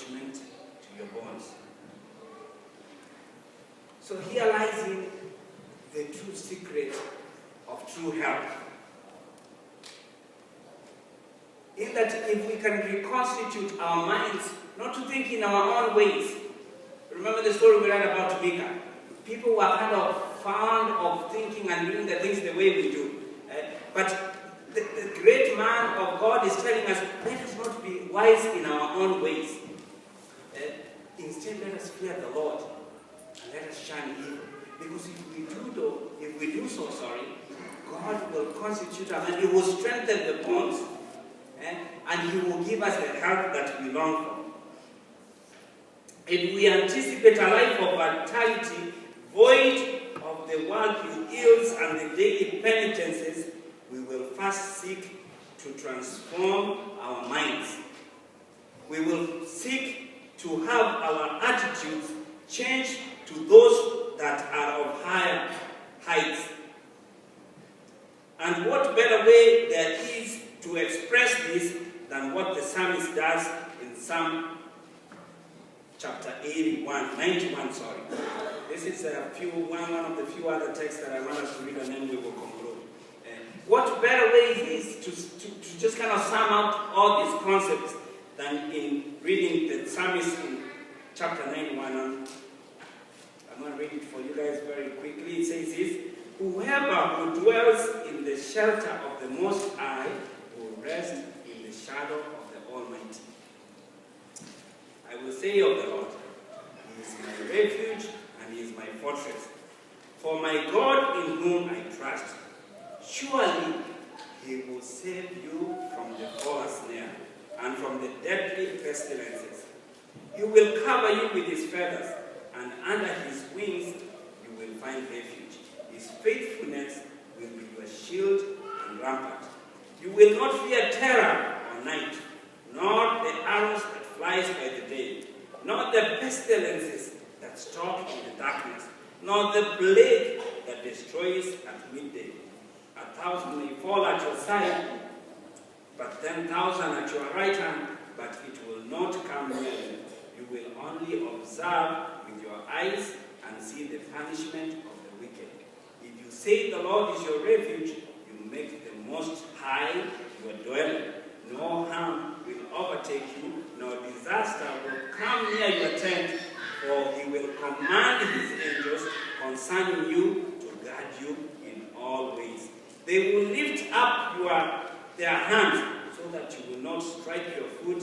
nourishment to your bones. So here lies in the true secret of true health. In that if we can reconstitute our minds, not to think in our own ways. Remember the story we read about Micah. People were kind of fond of thinking and doing the things the way we do. But the great man of God is telling us, let us not be wise in our own ways. Instead, let us fear the Lord and let us shun evil. Because if we do so, God will constitute us and He will strengthen the bones. And He will give us the health that we long for. If we anticipate a life of vitality, void of the worldly ills and the daily penitences, we will first seek to transform our minds. We will seek to have our attitudes changed to those that are of higher heights. And what better way there is to express this than what the psalmist does in Psalm chapter 91. This is one of the few other texts that I want us to read, and then we will conclude. What better way is this to just kind of sum up all these concepts than in reading the psalmist in chapter 91. I'm going to read it for you guys very quickly. It says this: whoever who dwells in the shelter of the Most High will rest in the shadow of the Almighty. I will say of the Lord, He is my refuge and He is my fortress. For my God in whom I trust, surely He will save you from the fowler's snare and from the deadly pestilences. He will cover you with His feathers, and under His wings you will find refuge. His faithfulness will be your shield and rampart. You will not fear terror or night, nor the arrows that flies by the day, nor the pestilences that stalk in the darkness, nor the plague that destroys at midday. 1,000 may fall at your side, but 10,000 at your right hand, but it will not come near you. You will only observe with your eyes and see the punishment of the wicked. If you say the Lord is your refuge, you make the Most High your dwelling. No harm will overtake you, nor disaster will come near your tent, for He will command His angels concerning you to guard you in all ways. They will lift up their hands so that you will not strike your foot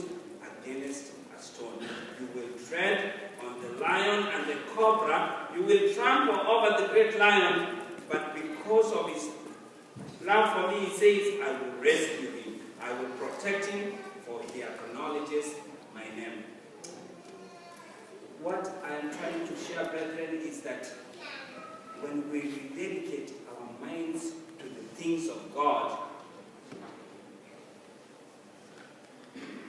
against a stone. You will tread on the lion and the cobra. You will trample over the great lion, but because of His love for me, He says, I will rescue Him. I will protect Him, for He acknowledges my name. What I am trying to share, brethren, is that when we rededicate our minds to the things of God,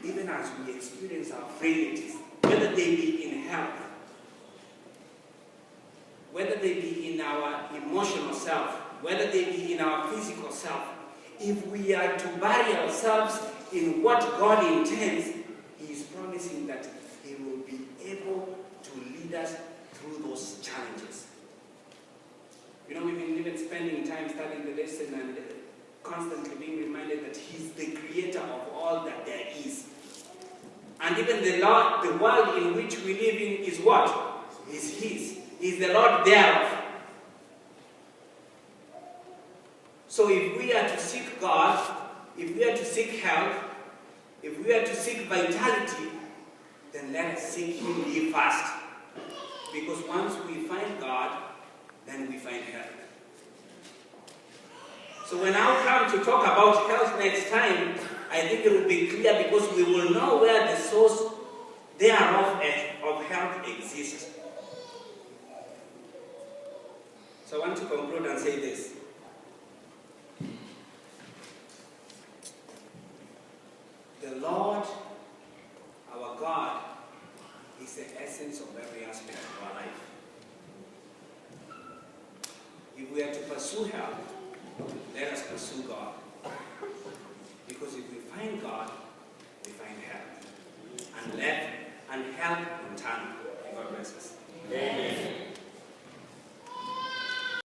even as we experience our frailties, whether they be in health, whether they be in our emotional self, whether they be in our physical self, if we are to bury ourselves in what God intends, He is promising that He will be able to lead us through those challenges. You know, we've been even spending time studying the lesson and constantly being reminded that He's the creator of all that there is. And even the world in which we live in is what? Is His. He's the Lord thereof. So if we are to seek God, if we are to seek health, if we are to seek vitality, then let us seek Him first. Because once we find God, then we find health. So when I come to talk about health next time, I think it will be clear because we will know where the source thereof of health exists. So I want to conclude and say this. The Lord, our God, is the essence of every aspect of our life. If we are to pursue health, let us pursue God. Because if we find God, we find health. and help on time.